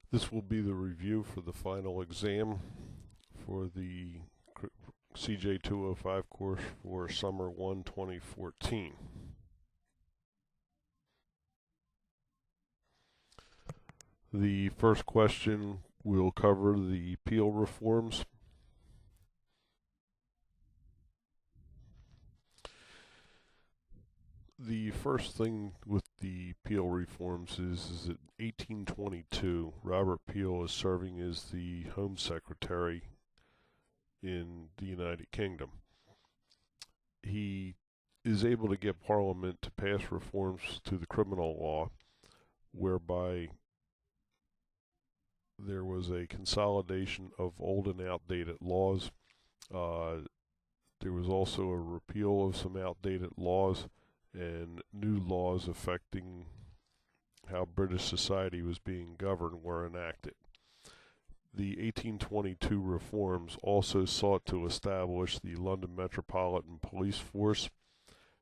This will be the review for the final exam for the CJ 205 course for Summer 1 2014. The first question will cover the Peel reforms. The first thing with the Peel reforms is that 1822, Robert Peel is serving as the Home Secretary in the United Kingdom. He is able to get Parliament to pass reforms to the criminal law, whereby there was a consolidation of old and outdated laws. There was also a repeal of some outdated laws and new laws affecting how British society was being governed were enacted. The 1822 reforms also sought to establish the London Metropolitan Police Force.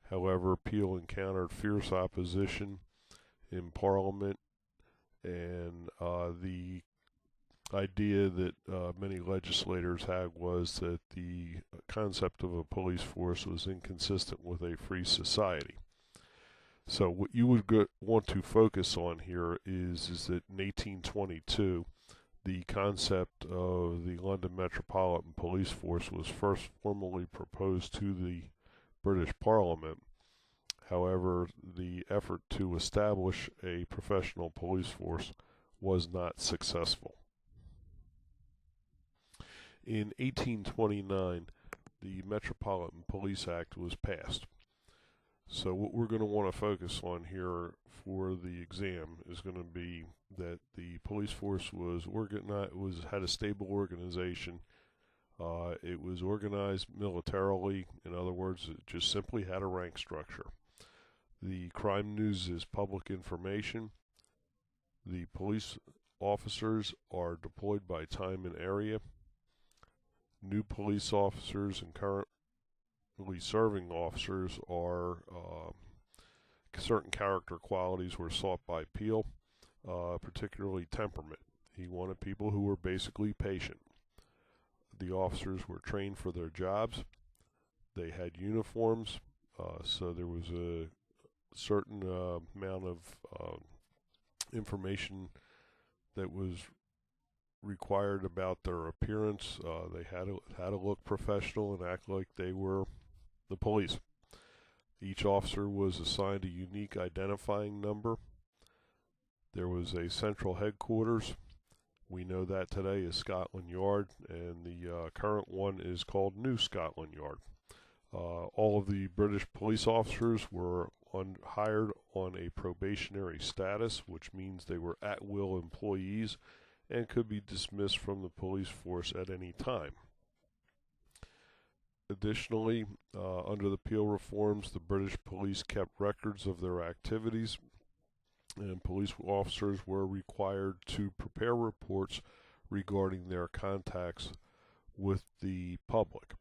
However, Peel encountered fierce opposition in Parliament, and the idea that many legislators had was that the concept of a police force was inconsistent with a free society. So what you would want to focus on here is that in 1822, the concept of the London Metropolitan Police Force was first formally proposed to the British Parliament. However, the effort to establish a professional police force was not successful. In 1829, the Metropolitan Police Act was passed. So what we're going to want to focus on here for the exam is going to be that the police force was had a stable organization. It was organized militarily. In other words, it just simply had a rank structure. The crime news is public information. The police officers are deployed by time and area. New police officers and currently serving officers are certain character qualities were sought by Peel, particularly temperament. He wanted people who were basically patient. The officers were trained for their jobs. They had uniforms, so there was a certain amount of information that was required about their appearance. They had to look professional and act like they were the police. Each officer was assigned a unique identifying number. There was a central headquarters. We know that today is Scotland Yard, and the current one is called New Scotland Yard. All of the British police officers were hired on a probationary status, which means they were at-will employees and could be dismissed from the police force at any time. Additionally, under the Peel reforms, the British police kept records of their activities, and police officers were required to prepare reports regarding their contacts with the public.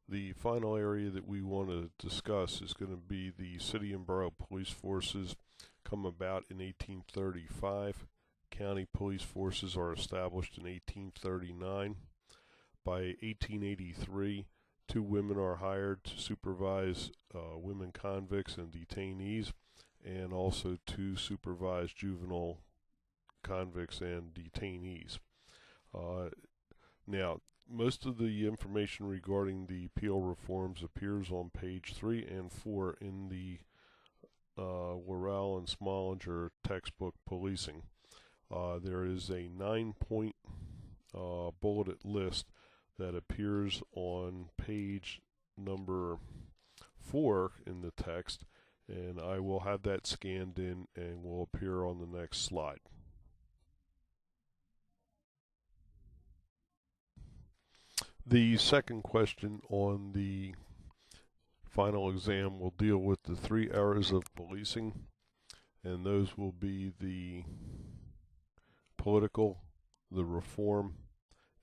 The final area that we want to discuss is going to be the city and borough police forces come about in 1835. County police forces are established in 1839. By 1883, 2 women are hired to supervise women convicts and detainees, and also to supervise juvenile convicts and detainees. Now, most of the information regarding the Peel reforms appears on page 3 and 4 in the Worrell and Smollinger textbook Policing. There is a 9-point bulleted list that appears on page number 4 in the text, and I will have that scanned in and will appear on the next slide. The second question on the final exam will deal with the 3 eras of policing, and those will be the political, the reform,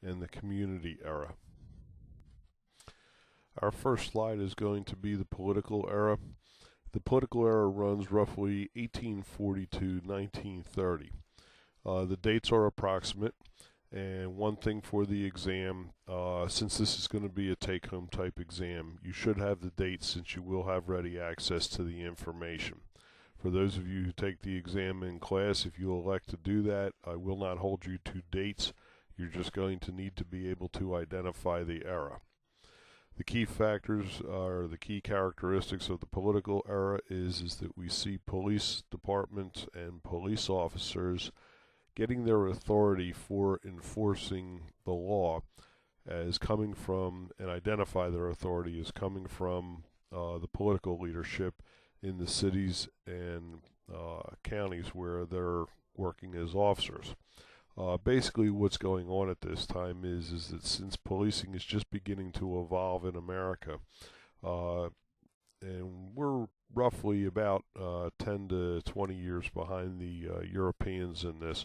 and the community era. Our first slide is going to be the political era. The political era runs roughly 1840 to 1930. The dates are approximate, and one thing for the exam, since this is going to be a take-home type exam, you should have the dates since you will have ready access to the information. For those of you who take the exam in class, if you elect to do that, I will not hold you to dates. You're just going to need to be able to identify the era. The key factors or the key characteristics of the political era is that we see police departments and police officers getting their authority for enforcing the law as coming from, and identify their authority as coming from the political leadership in the cities and counties where they're working as officers. Basically what's going on at this time is that since policing is just beginning to evolve in America, and we're roughly about 10 to 20 years behind the Europeans in this,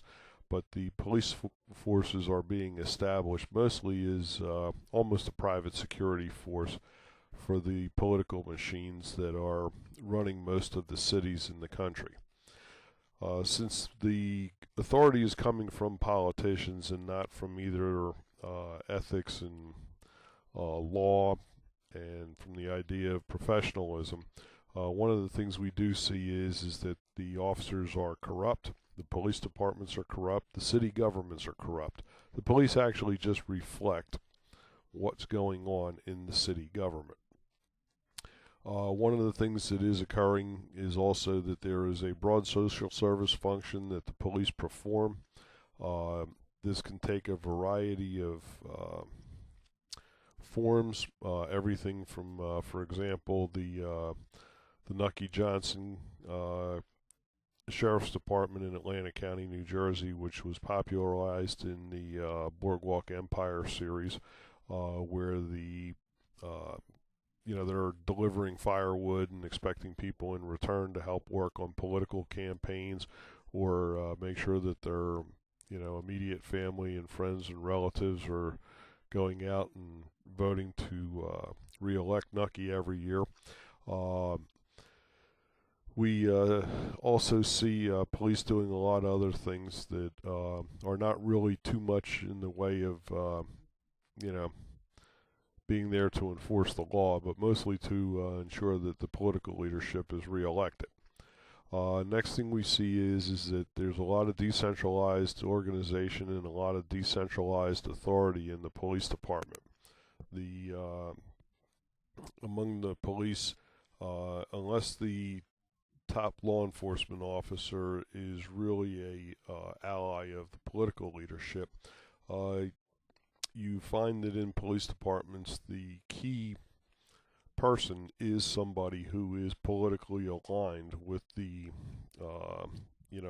but the police forces are being established mostly as almost a private security force for the political machines that are running most of the cities in the country. Since the authority is coming from politicians and not from either ethics and law and from the idea of professionalism, one of the things we do see is that the officers are corrupt, the police departments are corrupt, the city governments are corrupt. The police actually just reflect what's going on in the city government. One of the things that is occurring is also that there is a broad social service function that the police perform. This can take a variety of forms, everything from, for example, the Nucky Johnson Sheriff's Department in Atlantic County, New Jersey, which was popularized in the Boardwalk Empire series, where they're delivering firewood and expecting people in return to help work on political campaigns or make sure that their immediate family and friends and relatives are going out and voting to re-elect Nucky every year. We also see police doing a lot of other things that are not really too much in the way of, being there to enforce the law, but mostly to ensure that the political leadership is re-elected. Next thing we see is that there's a lot of decentralized organization and a lot of decentralized authority in the police department. Among the police, unless the top law enforcement officer is really a ally of the political leadership, you find that in police departments the key person is somebody who is politically aligned with the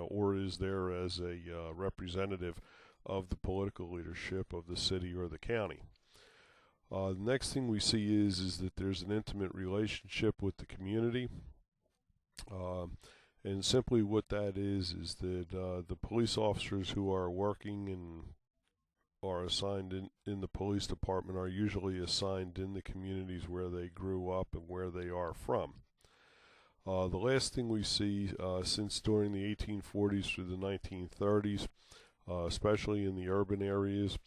or is there as a representative of the political leadership of the city or the county. The next thing we see is that there's an intimate relationship with the community. And simply what that is that the police officers who are working and are assigned in the police department are usually assigned in the communities where they grew up and where they are from. The last thing we see since during the 1840s through the 1930s, especially in the urban areas,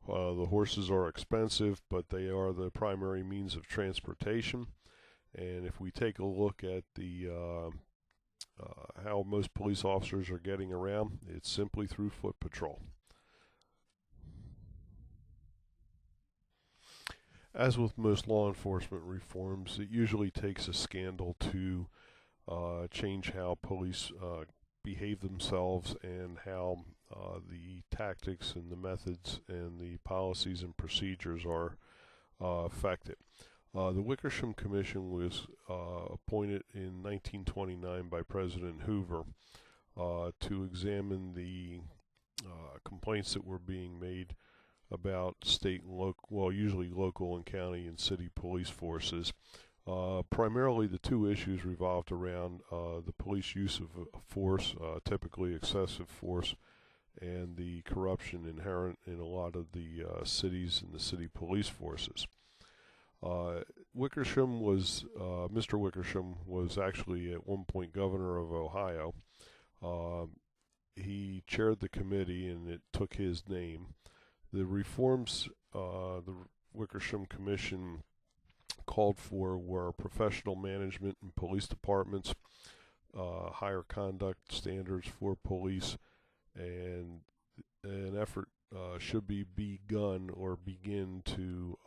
the horses are expensive, but they are the primary means of transportation. And if we take a look at the how most police officers are getting around, it's simply through foot patrol. As with most law enforcement reforms, it usually takes a scandal to change how police behave themselves and how the tactics and the methods and the policies and procedures are affected. The Wickersham Commission was appointed in 1929 by President Hoover to examine the complaints that were being made about state and local, usually local and county and city police forces. Primarily the two issues revolved around the police use of force, typically excessive force, and the corruption inherent in a lot of the cities and the city police forces. Wickersham was, Mr. Wickersham was actually at one point governor of Ohio. he chaired the committee, and it took his name. The reforms the Wickersham Commission called for were professional management in police departments, higher conduct standards for police, and an effort should be begun or begin to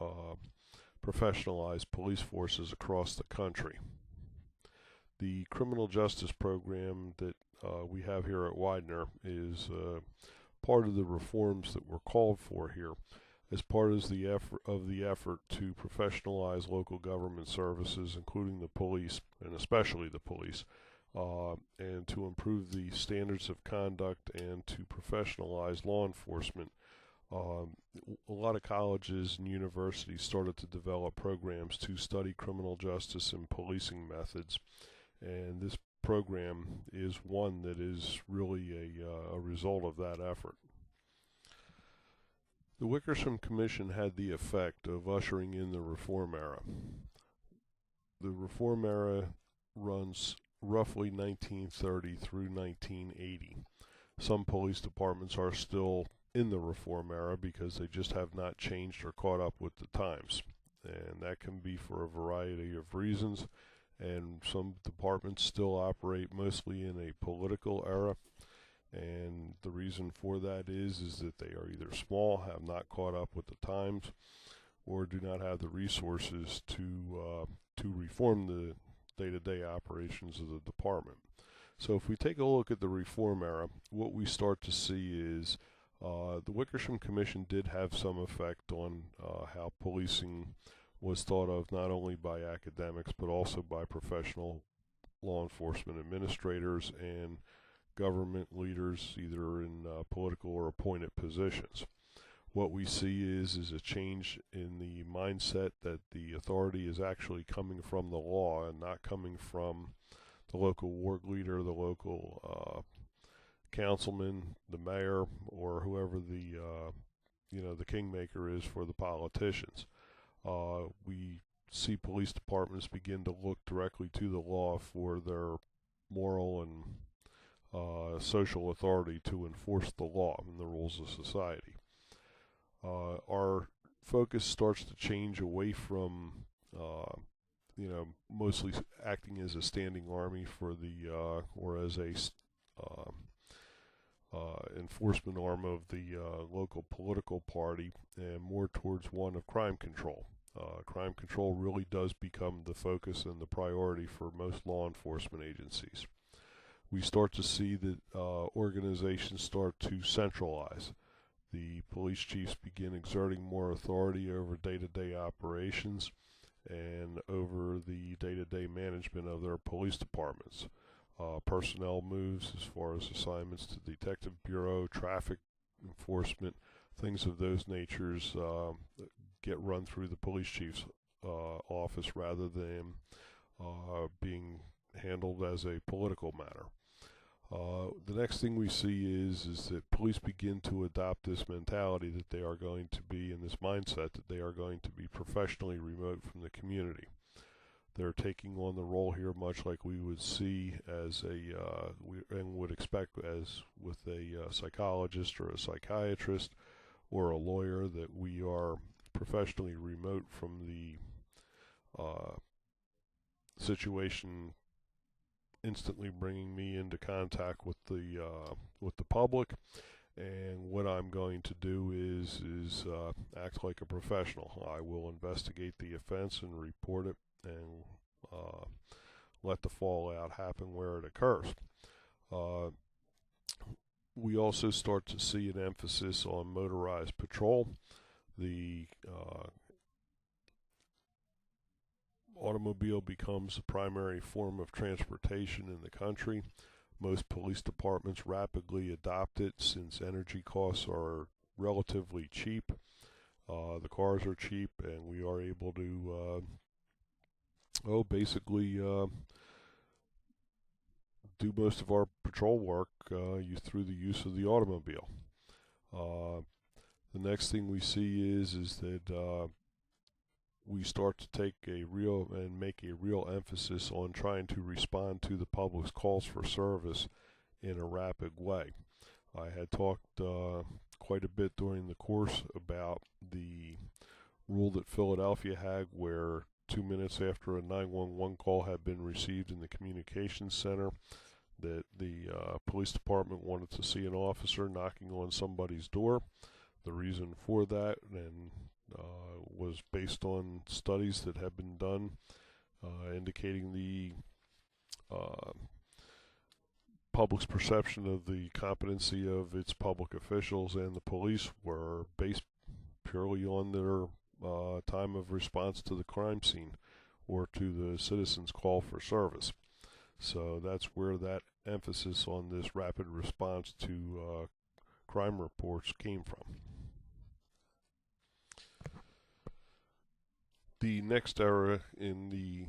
professionalize police forces across the country. The criminal justice program that we have here at Widener is part of the reforms that were called for here, as part of the effort to professionalize local government services, including the police, and especially the police, and to improve the standards of conduct and to professionalize law enforcement. A lot of colleges and universities started to develop programs to study criminal justice and policing methods, and this program is one that is really a result of that effort. The Wickersham Commission had the effect of ushering in the reform era. The reform era runs roughly 1930 through 1980. Some police departments are still in the reform era because they just have not changed or caught up with the times, and that can be for a variety of reasons. And some departments still operate mostly in a political era, and the reason for that is that they are either small, have not caught up with the times, or do not have the resources to reform the day-to-day operations of the department. So if we take a look at the reform era, what we start to see is the Wickersham Commission did have some effect on how policing was thought of, not only by academics but also by professional law enforcement administrators and government leaders, either in political or appointed positions. What we see is a change in the mindset that the authority is actually coming from the law and not coming from the local ward leader, the local councilman, the mayor, or whoever the kingmaker is for the politicians. We see police departments begin to look directly to the law for their moral and social authority to enforce the law and the rules of society. Our focus starts to change away from mostly acting as a standing army for the or as a enforcement arm of the local political party, and more towards one of crime control. Crime control really does become the focus and the priority for most law enforcement agencies. We start to see that organizations start to centralize. The police chiefs begin exerting more authority over day-to-day operations and over the day-to-day management of their police departments. Personnel moves as far as assignments to the Detective Bureau, traffic enforcement, things of those natures get run through the police chief's office rather than being handled as a political matter. The next thing we see is that police begin to adopt this mentality that they are going to be, in this mindset that they are going to be professionally remote from the community. They're taking on the role here much like we would see as and would expect as with a psychologist or a psychiatrist or a lawyer, that we are professionally remote from the situation, instantly bringing me into contact with the public, and what I'm going to do is act like a professional. I will investigate the offense and report it, and let the fallout happen where it occurs. We also start to see an emphasis on motorized patrol. The automobile becomes the primary form of transportation in the country. Most police departments rapidly adopt it since energy costs are relatively cheap. The cars are cheap, and we are able to basically do most of our patrol work through the use of the automobile. The next thing we see is that we start to make a real emphasis on trying to respond to the public's calls for service in a rapid way. I had talked quite a bit during the course about the rule that Philadelphia had, where 2 minutes after a 911 call had been received in the communications center, that the police department wanted to see an officer knocking on somebody's door. The reason for that and was based on studies that have been done indicating the public's perception of the competency of its public officials and the police were based purely on their time of response to the crime scene or to the citizen's call for service. So that's where that emphasis on this rapid response to crime reports came from. The next era in the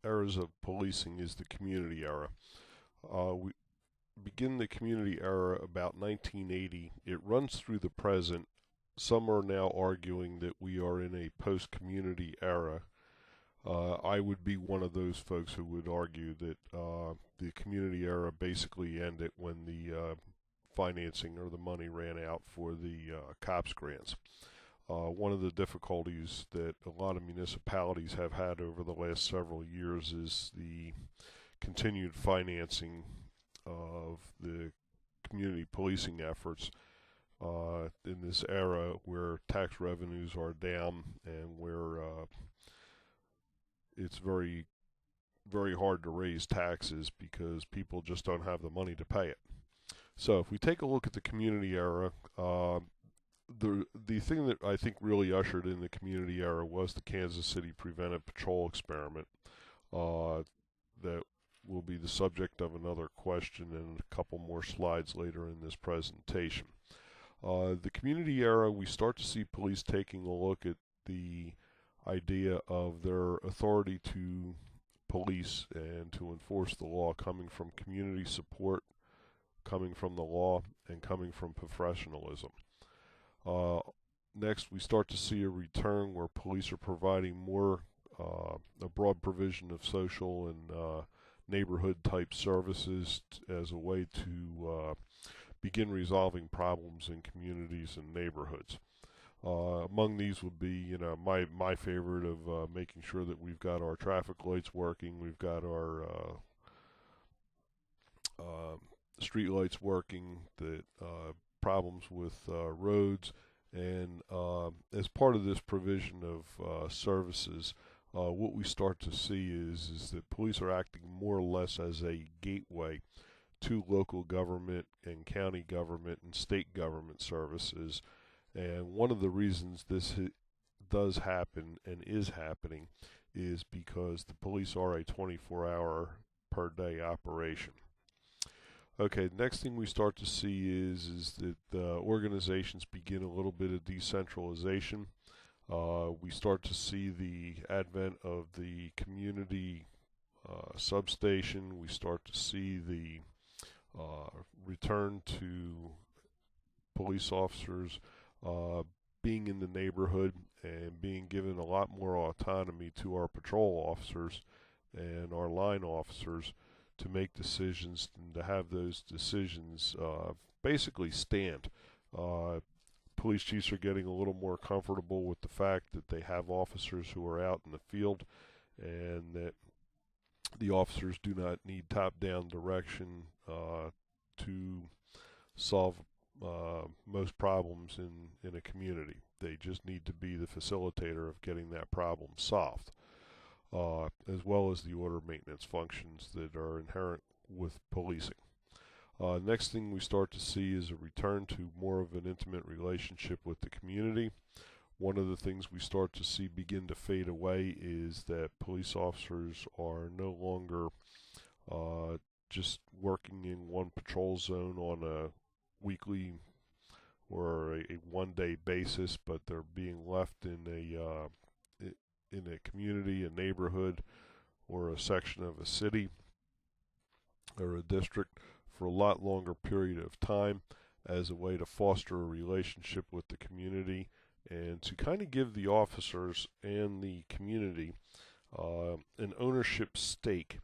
eras of policing is the community era. We begin the community era about 1980. It runs through the present. Some are now arguing that we are in a post-community era. I would be one of those folks who would argue that the community era basically ended when the financing or the money ran out for the COPS grants. One of the difficulties that a lot of municipalities have had over the last several years is the continued financing of the community policing efforts in this era where tax revenues are down and where it's very, very hard to raise taxes because people just don't have the money to pay it. So if we take a look at the community era, the thing that I think really ushered in the community era was the Kansas City Preventive Patrol experiment. That will be the subject of another question and a couple more slides later in this presentation. The community era, we start to see police taking a look at the idea of their authority to police and to enforce the law coming from community support, coming from the law, and coming from professionalism. Next, we start to see a return where police are providing more, a broad provision of social and neighborhood type services as a way to begin resolving problems in communities and neighborhoods. Among these would be, my favorite of making sure that we've got our traffic lights working, we've got our street lights working, the problems with roads, and as part of this provision of services, what we start to see is that police are acting more or less as a gateway to local government and county government and state government services. And one of the reasons this does happen and is happening is because the police are a 24-hour per day operation. Okay, the next thing we start to see is that organizations begin a little bit of decentralization. We start to see the advent of the community substation. We start to see the return to police officers being in the neighborhood and being given a lot more autonomy to our patrol officers and our line officers to make decisions and to have those decisions basically stand. Police chiefs are getting a little more comfortable with the fact that they have officers who are out in the field and that the officers do not need top-down direction to solve most problems in a community. They just need to be the facilitator of getting that problem solved, as well as the order maintenance functions that are inherent with policing. Next thing we start to see is a return to more of an intimate relationship with the community. One of the things we start to see begin to fade away is that police officers are no longer just working in one patrol zone on a weekly or a one-day basis, but they're being left in a community, a neighborhood, or a section of a city or a district for a lot longer period of time as a way to foster a relationship with the community and to kind of give the officers and the community an ownership stake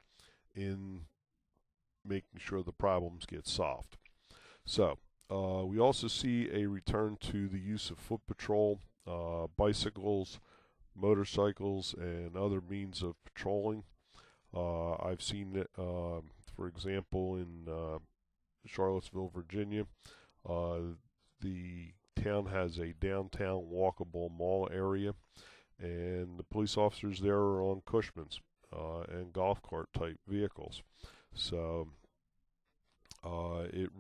in making sure the problems get solved. So we also see a return to the use of foot patrol, bicycles, motorcycles, and other means of patrolling. I've seen it, for example, in Charlottesville, Virginia. The town has a downtown walkable mall area, and the police officers there are on Cushmans and golf cart type vehicles. So it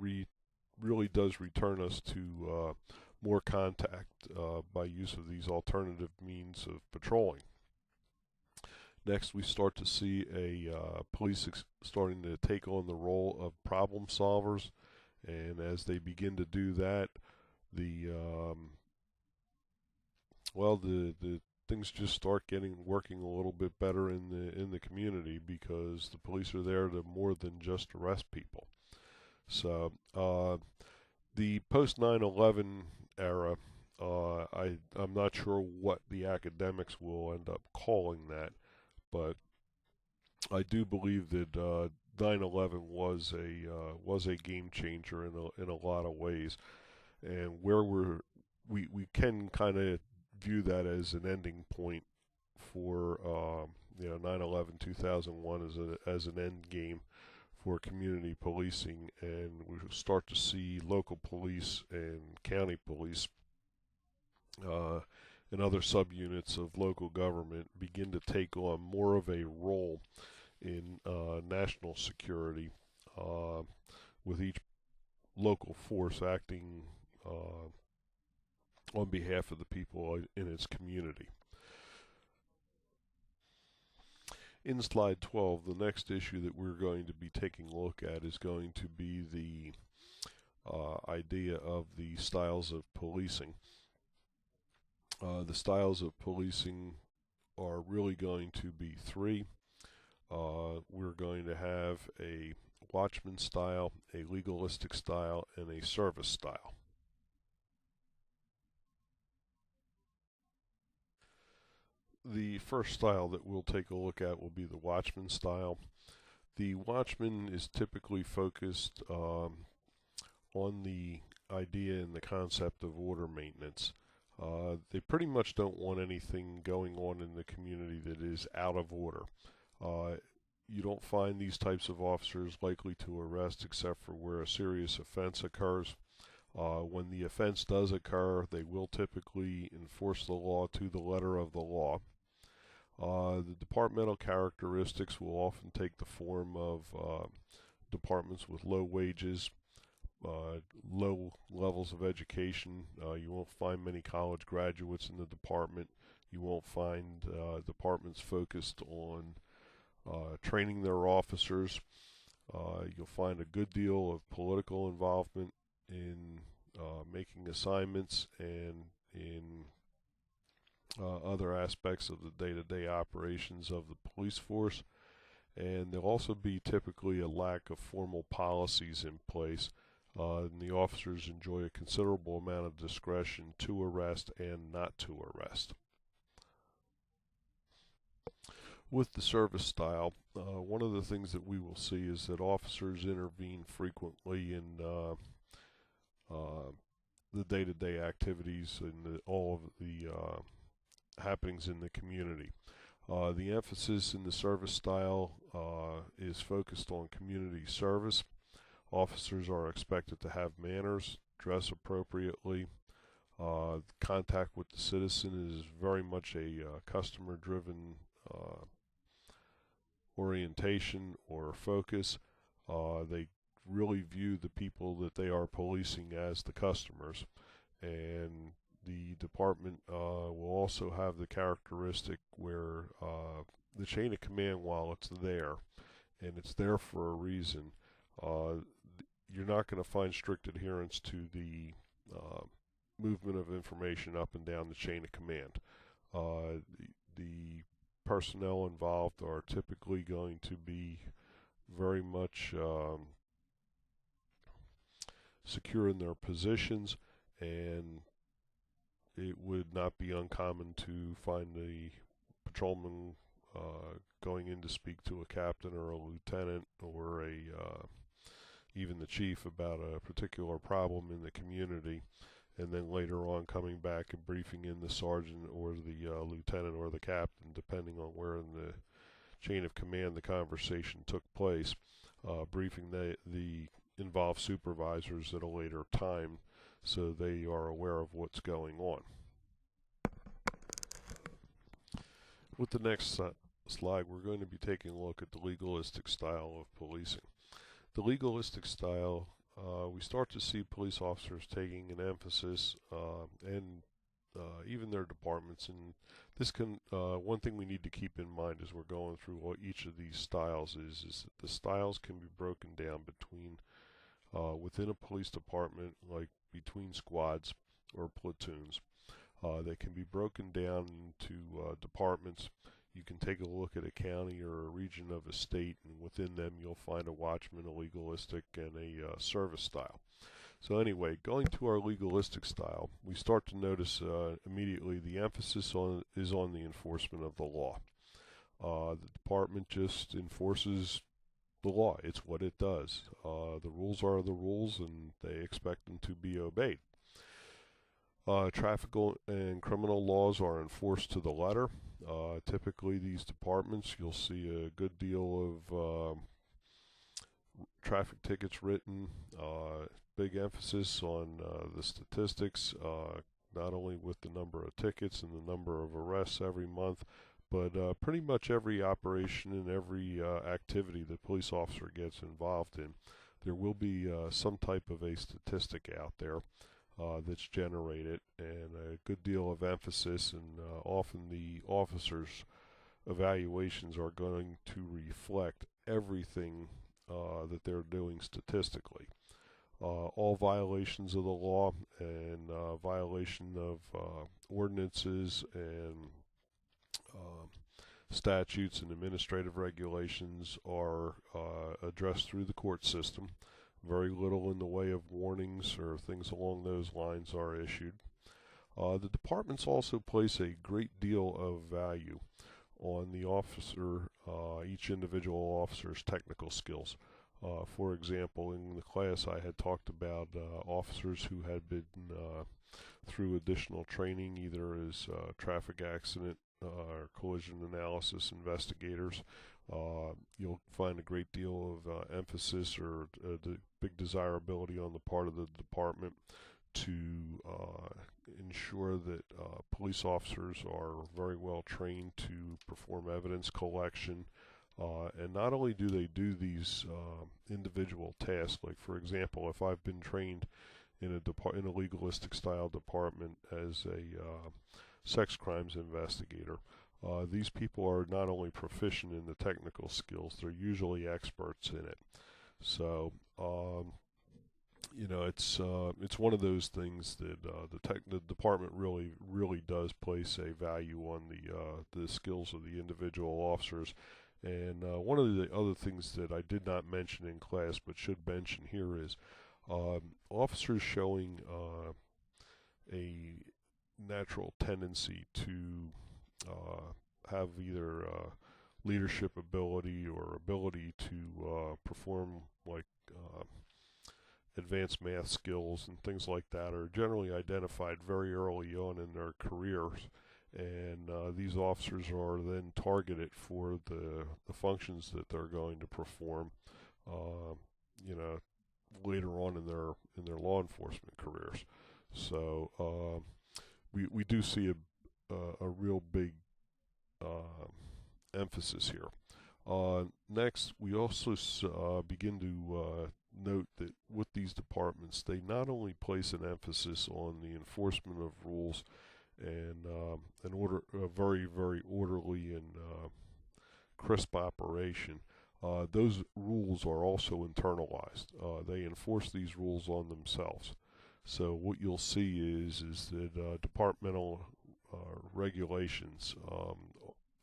really does return us to more contact by use of these alternative means of patrolling. Next, we start to see police starting to take on the role of problem solvers, and as they begin to do that, the things just start working a little bit better in the community, because the police are there to more than just arrest people. So the post 9/11 era, I'm not sure what the academics will end up calling that, but I do believe that 9/11 was a game changer in a lot of ways, and where we can kind of view that as an ending point for 9/11 2001 as an end game for community policing, and we start to see local police and county police and other subunits of local government begin to take on more of a role in national security, with each local force acting on behalf of the people in its community. In slide 12, the next issue that we're going to be taking a look at is going to be the idea of the styles of policing. The styles of policing are really going to be three. We're going to have a watchman style, a legalistic style, and a service style. The first style that we'll take a look at will be the watchman style. The watchman is typically focused on the idea and the concept of order maintenance. They pretty much don't want anything going on in the community that is out of order. You don't find these types of officers likely to arrest except for where a serious offense occurs. When the offense does occur, they will typically enforce the law to the letter of the law. The departmental characteristics will often take the form of departments with low wages, low levels of education. You won't find many college graduates in the department. You won't find departments focused on training their officers. You'll find a good deal of political involvement in making assignments and in other aspects of the day-to-day operations of the police force. And there'll also be typically a lack of formal policies in place, and the officers enjoy a considerable amount of discretion to arrest and not to arrest. With the service style, one of the things that we will see is that officers intervene frequently in the day-to-day activities and all of the happenings in the community. The emphasis in the service style is focused on community service. Officers are expected to have manners, dress appropriately. Contact with the citizen is very much a customer-driven orientation or focus. They really view the people that they are policing as the customers, and the department will also have the characteristic where the chain of command, while it's there, and it's there for a reason, you're not going to find strict adherence to the movement of information up and down the chain of command. The personnel involved are typically going to be very much secure in their positions, and it would not be uncommon to find the patrolman going in to speak to a captain or a lieutenant or even the chief about a particular problem in the community, and then later on coming back and briefing in the sergeant or the lieutenant or the captain, depending on where in the chain of command the conversation took place, briefing the involved supervisors at a later time so they are aware of what's going on. With the next slide, we're going to be taking a look at the legalistic style of policing. The legalistic style, we start to see police officers taking an emphasis and even their departments, and this can one thing we need to keep in mind as we're going through what each of these styles is that the styles can be broken down between within a police department, like between squads or platoons. They can be broken down into departments. You can take a look at a county or a region of a state, and within them you'll find a watchman, a legalistic, and a service style. So anyway, going to our legalistic style, we start to notice immediately the emphasis is on the enforcement of the law. The department just enforces the law. It's what it does. The rules are the rules, and they expect them to be obeyed. Traffic and criminal laws are enforced to the letter. Typically, these departments, you'll see a good deal of traffic tickets written, big emphasis on the statistics, not only with the number of tickets and the number of arrests every month, but pretty much every operation and every activity the police officer gets involved in, there will be some type of a statistic out there that's generated, and a good deal of emphasis, and often the officers' evaluations are going to reflect everything that they're doing statistically. All violations of the law and violation of ordinances and statutes and administrative regulations are addressed through the court system. Very little in the way of warnings or things along those lines are issued. The departments also place a great deal of value on the officer, each individual officer's technical skills. For example, in the class I had talked about officers who had been through additional training, either as traffic accident or collision analysis investigators. You'll find a great deal of emphasis or big desirability on the part of the department to ensure that police officers are very well trained to perform evidence collection. And not only do they do these individual tasks, like for example, if I've been trained in a legalistic style department as a sex crimes investigator, these people are not only proficient in the technical skills, they're usually experts in it. So you know, it's one of those things that the department really does place a value on the skills of the individual officers. And one of the other things that I did not mention in class but should mention here is officers showing a natural tendency to have either leadership ability or ability to perform like advanced math skills and things like that are generally identified very early on in their careers. And these officers are then targeted for the functions that they're going to perform, you know, later on in their law enforcement careers. So we do see a real big emphasis here. Next, we also begin to note that with these departments, they not only place an emphasis on the enforcement of rules and a very, very orderly and crisp operation. Those rules are also internalized. They enforce these rules on themselves. So what you'll see is that departmental regulations,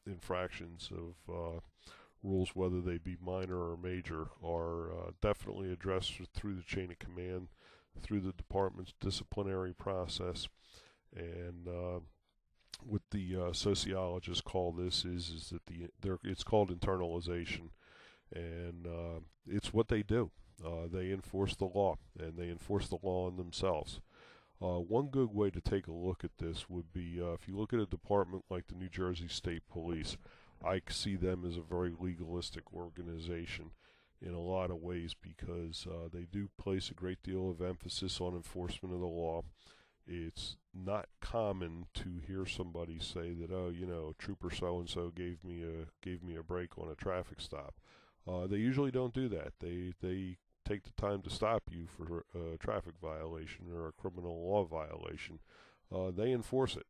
infractions of rules, whether they be minor or major, are definitely addressed through the chain of command, through the department's disciplinary process. And what the sociologists call this is that it's called internalization, and it's what they do. They enforce the law, and they enforce the law on themselves. One good way to take a look at this would be if you look at a department like the New Jersey State Police. I see them as a very legalistic organization in a lot of ways because they do place a great deal of emphasis on enforcement of the law. It's not common to hear somebody say that, oh, you know, Trooper so and so gave me a break on a traffic stop. They usually don't do that. They take the time to stop you for a traffic violation or a criminal law violation. They enforce it.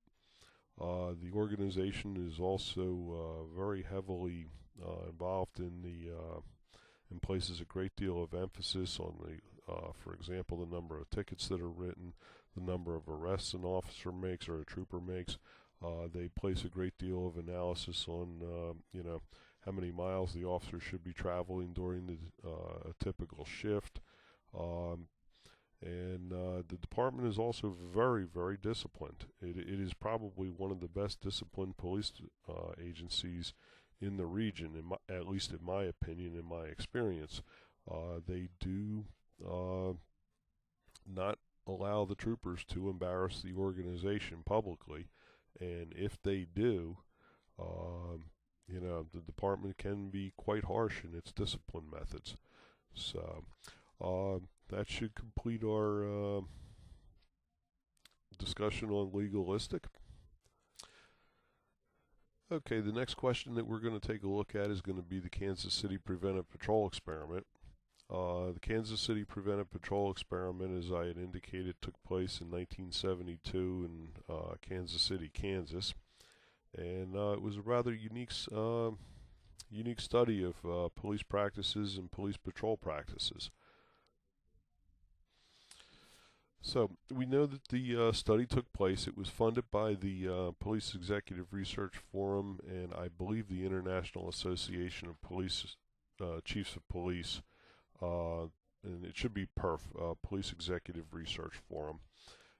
The organization is also very heavily involved and places a great deal of emphasis on for example, the number of tickets that are written, the number of arrests an officer makes or a trooper makes. They place a great deal of analysis on, how many miles the officer should be traveling during a typical shift. And the department is also very, very disciplined. It is probably one of the best disciplined police agencies in the region, at least in my opinion, in my experience. They do not allow the troopers to embarrass the organization publicly, and if they do, the department can be quite harsh in its discipline methods. So that should complete our discussion on legalistic. Okay, the next question that we're going to take a look at is going to be the Kansas City Preventive Patrol Experiment. The Kansas City Preventive Patrol Experiment, as I had indicated, took place in 1972 in Kansas City, Kansas. And it was a rather unique study of police practices and police patrol practices. So we know that the study took place. It was funded by the Police Executive Research Forum and I believe the International Association of Police Chiefs of Police, and it should be PERF, Police Executive Research Forum.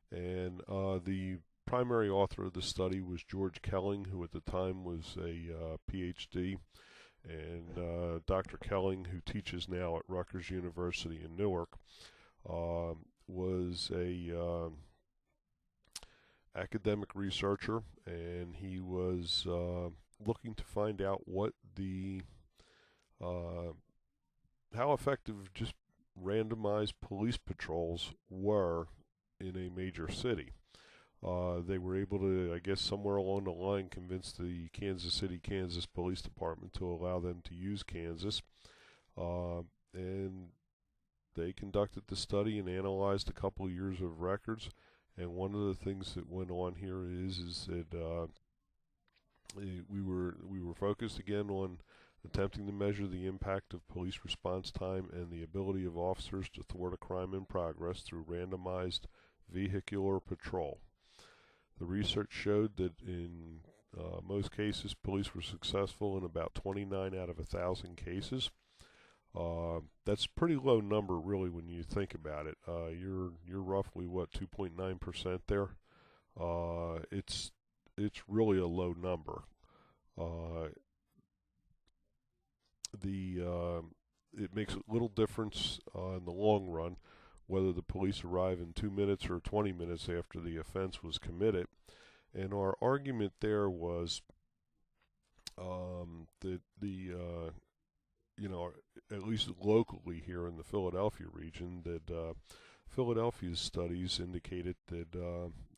And the primary author of the study was George Kelling, who at the time was a PhD, and Dr. Kelling, who teaches now at Rutgers University in Newark, was a academic researcher, and he was looking to find out what how effective just randomized police patrols were in a major city. They were able to, I guess, somewhere along the line convince the Kansas City, Kansas Police Department to allow them to use Kansas. And they conducted the study and analyzed a couple of years of records. And one of the things that went on here is that we were focused again on attempting to measure the impact of police response time and the ability of officers to thwart a crime in progress through randomized vehicular patrol. The research showed that in most cases, police were successful in about 29 out of 1,000 cases. That's a pretty low number, really, when you think about it. You're roughly 2.9% there. It's really a low number. It makes a little difference in the long run whether the police arrive in 2 minutes or 20 minutes after the offense was committed. And our argument there was that at least locally here in the Philadelphia region, that Philadelphia's studies indicated that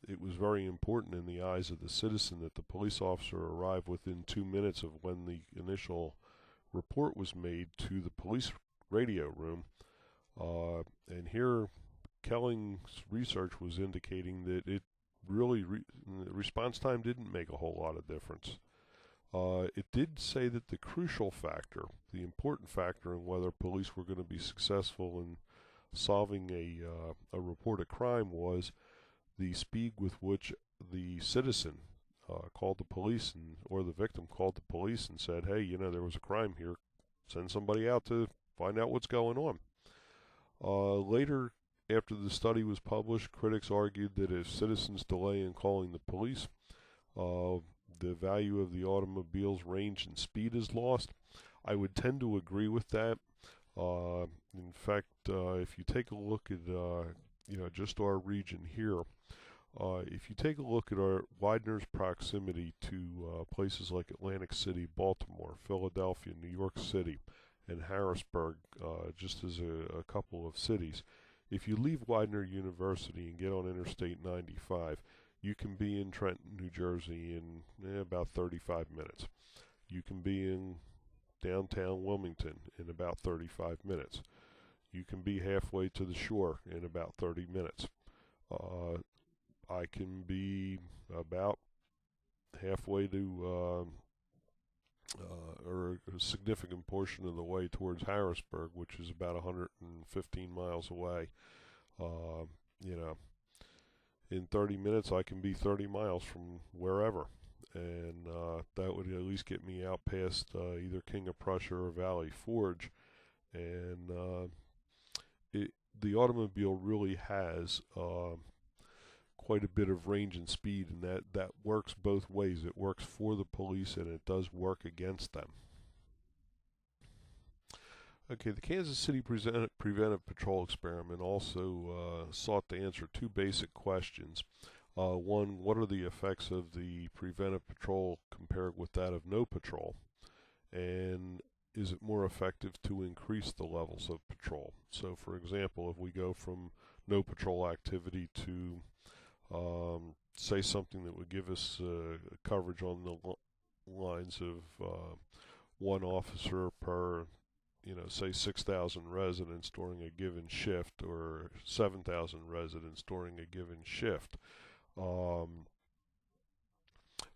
it was very important in the eyes of the citizen that the police officer arrive within 2 minutes of when the initial report was made to the police radio room. And here, Kelling's research was indicating that it really response time didn't make a whole lot of difference. It did say that the crucial factor, the important factor in whether police were going to be successful in solving a reported crime was the speed with which the citizen called the police or the victim called the police and said, hey, there was a crime here. Send somebody out to find out what's going on. Later, after the study was published, critics argued that if citizens delay in calling the police, the value of the automobile's range and speed is lost. I would tend to agree with that. In fact, if you take a look at just our region here, if you take a look at our Widener's proximity to places like Atlantic City, Baltimore, Philadelphia, New York City, and Harrisburg, just as a couple of cities, if you leave Widener University and get on Interstate 95, you can be in Trenton, New Jersey in about 35 minutes. You can be in downtown Wilmington in about 35 minutes. You can be halfway to the shore in about 30 minutes. I can be about halfway to or a significant portion of the way towards Harrisburg, which is about 115 miles away. In 30 minutes I can be 30 miles from wherever, and that would at least get me out past either King of Prussia or Valley Forge. And the automobile really has quite a bit of range and speed, and that works both ways. It works for the police and it does work against them. Okay, the Kansas City Preventive Patrol Experiment also sought to answer two basic questions. One, what are the effects of the preventive patrol compared with that of no patrol? And is it more effective to increase the levels of patrol? So, for example, if we go from no patrol activity to say something that would give us coverage on the lines of one officer per, say 6,000 residents during a given shift, or 7,000 residents during a given shift,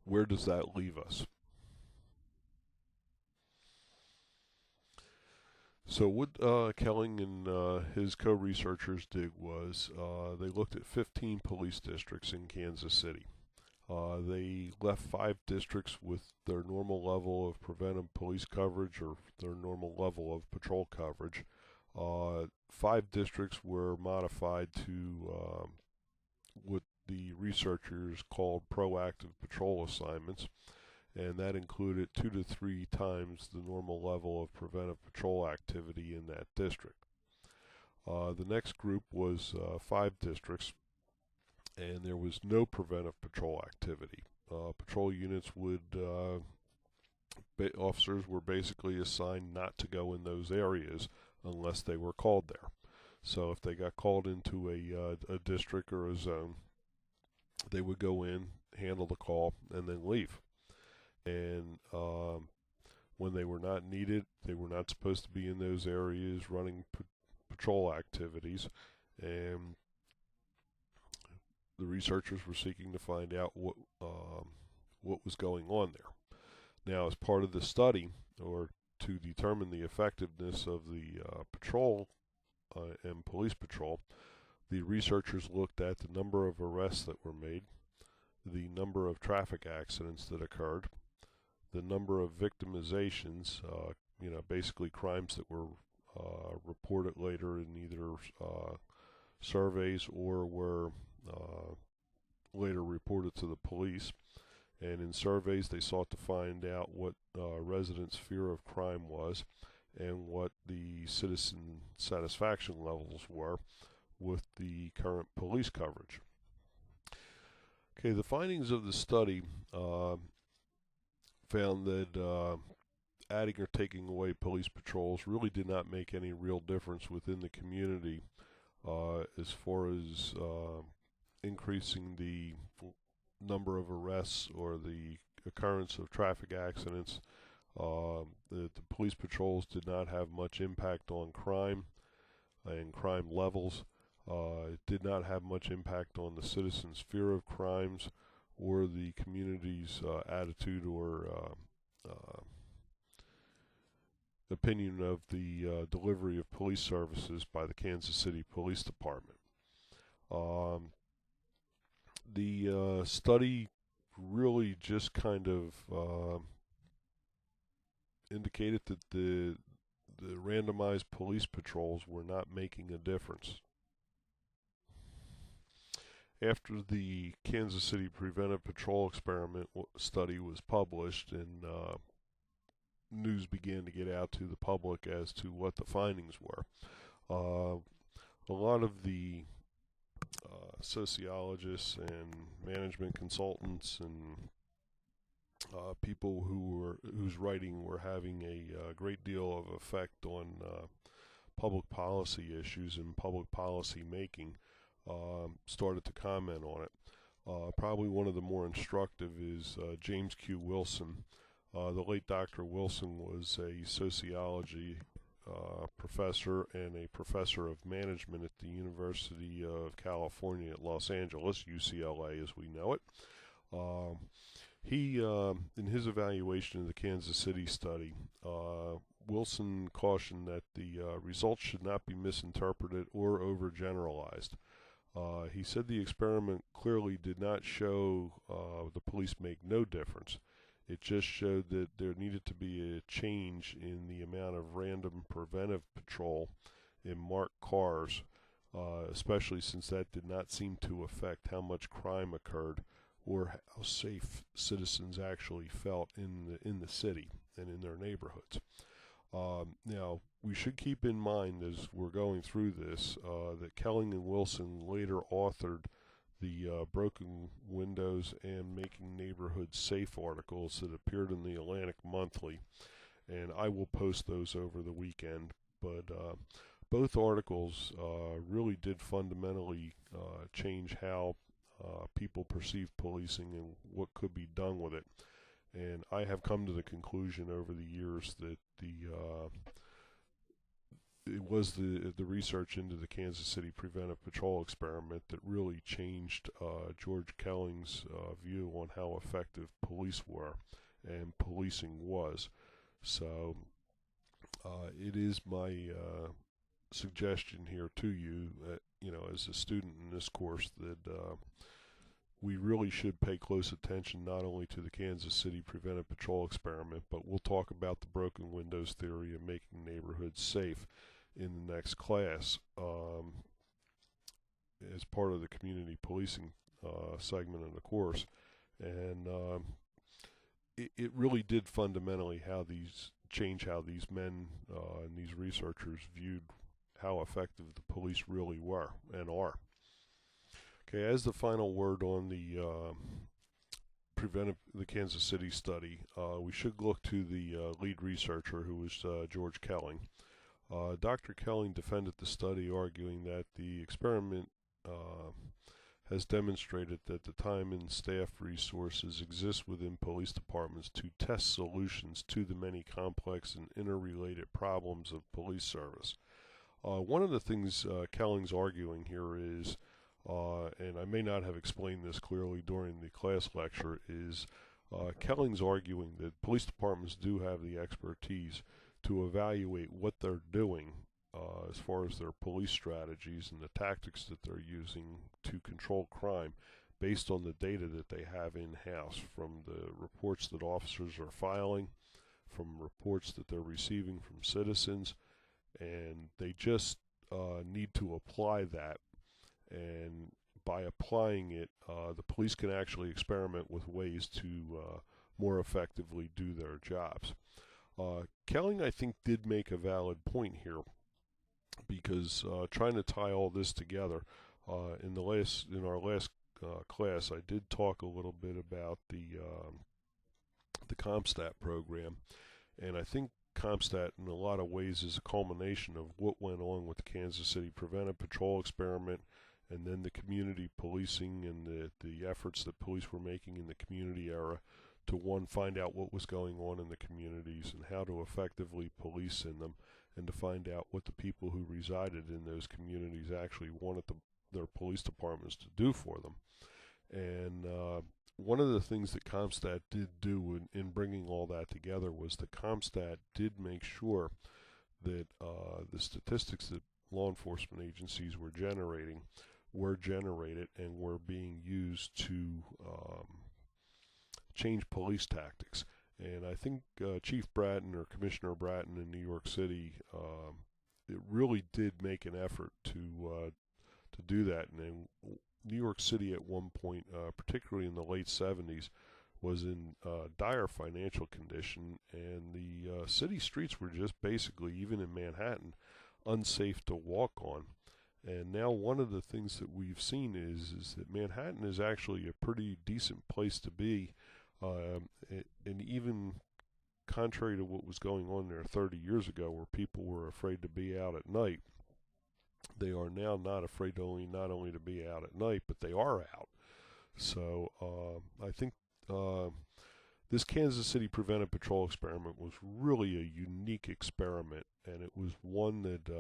where does that leave us? So what Kelling and his co-researchers did was they looked at 15 police districts in Kansas City. They left 5 districts with their normal level of preventive police coverage or their normal level of patrol coverage. 5 districts were modified to what the researchers called proactive patrol assignments, and that included 2 to 3 times the normal level of preventive patrol activity in that district. The next group was 5 districts, and there was no preventive patrol activity. Patrol units officers were basically assigned not to go in those areas unless they were called there. So if they got called into a district or a zone, they would go in, handle the call, and then leave. And when they were not needed, they were not supposed to be in those areas running patrol activities. And the researchers were seeking to find out what was going on there. Now, as part of the study, or to determine the effectiveness of the patrol and police patrol, the researchers looked at the number of arrests that were made, the number of traffic accidents that occurred, the number of victimizations, basically crimes that were reported later in either surveys or were later reported to the police. And in surveys, they sought to find out what residents' fear of crime was and what the citizen satisfaction levels were with the current police coverage. Okay, the findings of the study found that adding or taking away police patrols really did not make any real difference within the community as far as increasing the number of arrests or the occurrence of traffic accidents. The police patrols did not have much impact on crime and crime levels. It did not have much impact on the citizens' fear of crimes or the community's attitude or opinion of the delivery of police services by the Kansas City Police Department. The study really just kind of indicated that the randomized police patrols were not making a difference. after the Kansas City Preventive Patrol Experiment study was published and news began to get out to the public as to what the findings were, a lot of the sociologists and management consultants and people whose writing were having a great deal of effect on public policy issues and public policy making started to comment on it. Probably one of the more instructive is James Q. Wilson. The late Dr. Wilson was a sociology professor and a professor of management at the University of California at Los Angeles, UCLA as we know it. He, in his evaluation of the Kansas City study, Wilson cautioned that the results should not be misinterpreted or overgeneralized. He said the experiment clearly did not show the police make no difference. It just showed that there needed to be a change in the amount of random preventive patrol in marked cars, especially since that did not seem to affect how much crime occurred or how safe citizens actually felt in the city and in their neighborhoods. Now, we should keep in mind as we're going through this that Kelling and Wilson later authored the Broken Windows and Making Neighborhoods Safe articles that appeared in the Atlantic Monthly, and I will post those over the weekend. But both articles really did fundamentally change how people perceive policing and what could be done with it. And I have come to the conclusion over the years that it was the research into the Kansas City Preventive Patrol Experiment that really changed George Kelling's view on how effective police were and policing was. So it is my suggestion here to you, as a student in this course, that we really should pay close attention not only to the Kansas City Preventive Patrol Experiment, but we'll talk about the broken windows theory and making neighborhoods safe in the next class as part of the community policing segment of the course. And it really did fundamentally change how these men and these researchers viewed how effective the police really were and are. Okay, as the final word on the Kansas City study, we should look to the lead researcher, who was George Kelling. Dr. Kelling defended the study, arguing that the experiment has demonstrated that the time and staff resources exist within police departments to test solutions to the many complex and interrelated problems of police service. One of the things Kelling's arguing here is, and I may not have explained this clearly during the class lecture, is Kelling's arguing that police departments do have the expertise to evaluate what they're doing as far as their police strategies and the tactics that they're using to control crime based on the data that they have in-house, from the reports that officers are filing, from reports that they're receiving from citizens, and they just need to apply that. And by applying it, the police can actually experiment with ways to more effectively do their jobs. Kelling, I think, did make a valid point here, because trying to tie all this together, in our last class, I did talk a little bit about the CompStat program, and I think CompStat in a lot of ways is a culmination of what went on with the Kansas City Preventive Patrol Experiment, and then the community policing and the efforts that police were making in the community era to, one, find out what was going on in the communities and how to effectively police in them, and to find out what the people who resided in those communities actually wanted their police departments to do for them. And one of the things that CompStat did do in bringing all that together was that CompStat did make sure that the statistics that law enforcement agencies were generated and were being used to change police tactics. And I think Chief Bratton, or Commissioner Bratton in New York City, it really did make an effort to do that. And New York City at one point, particularly in the late 70s, was in dire financial condition, and the city streets were just basically, even in Manhattan, unsafe to walk on. And now one of the things that we've seen is that Manhattan is actually a pretty decent place to be, and even contrary to what was going on there 30 years ago, where people were afraid to be out at night, they are now not afraid not only to be out at night, but they are out. So I think this Kansas City Preventive Patrol experiment was really a unique experiment, and it was one that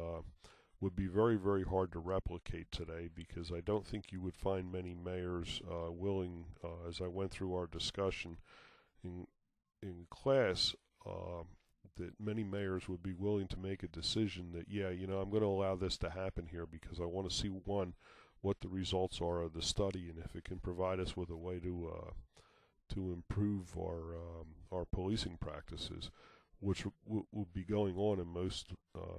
would be very, very hard to replicate today, because I don't think you would find many mayors willing, as I went through our discussion in class, that many mayors would be willing to make a decision that, yeah, I'm going to allow this to happen here because I want to see, one, what the results are of the study, and if it can provide us with a way to improve our policing practices, which would be going on in most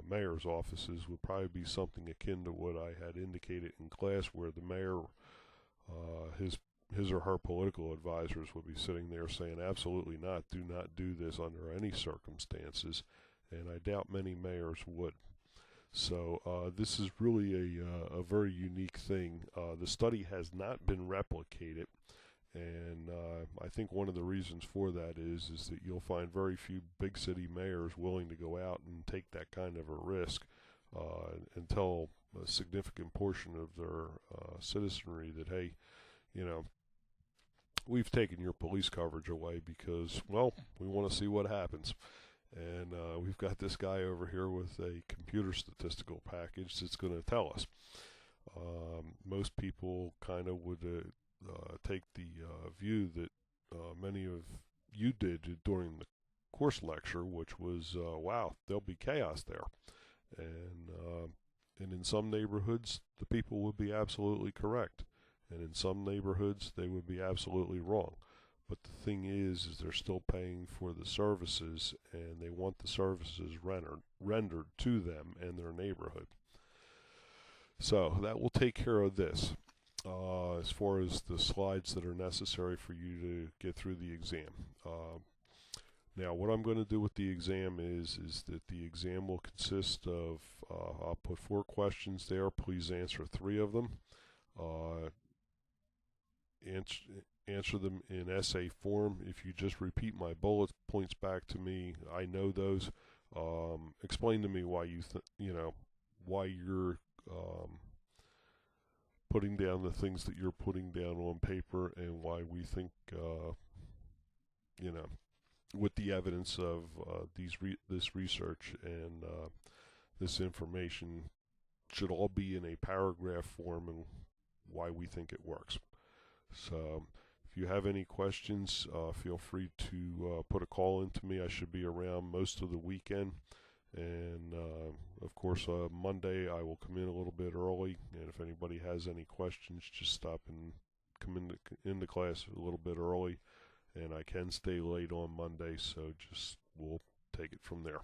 mayor's offices, would probably be something akin to what I had indicated in class, where the mayor, his or her political advisors would be sitting there saying, absolutely not, do not do this under any circumstances, and I doubt many mayors would. So this is really a very unique thing. The study has not been replicated, and I think one of the reasons for that is that you'll find very few big city mayors willing to go out and take that kind of a risk and tell a significant portion of their citizenry that, hey, we've taken your police coverage away because, well, we want to see what happens. And we've got this guy over here with a computer statistical package that's going to tell us. Most people kind of would take the view that many of you did during the course lecture, which was, wow, there'll be chaos there. And in some neighborhoods, the people would be absolutely correct. And in some neighborhoods, they would be absolutely wrong. But the thing is they're still paying for the services, and they want the services rendered to them and their neighborhood. So that will take care of this as far as the slides that are necessary for you to get through the exam. Now, what I'm going to do with the exam is that the exam will consist of, I'll put 4 questions there. Please answer 3 of them. Answer them in essay form. If you just repeat my bullet points back to me, I know those. Explain to me why why you're putting down the things that you're putting down on paper, and why we think, with the evidence of this research and this information, should all be in a paragraph form, and why we think it works. So if you have any questions, feel free to put a call into me. I should be around most of the weekend, and of course Monday I will come in a little bit early, and if anybody has any questions, just stop and come into class a little bit early, and I can stay late on Monday, so we'll take it from there.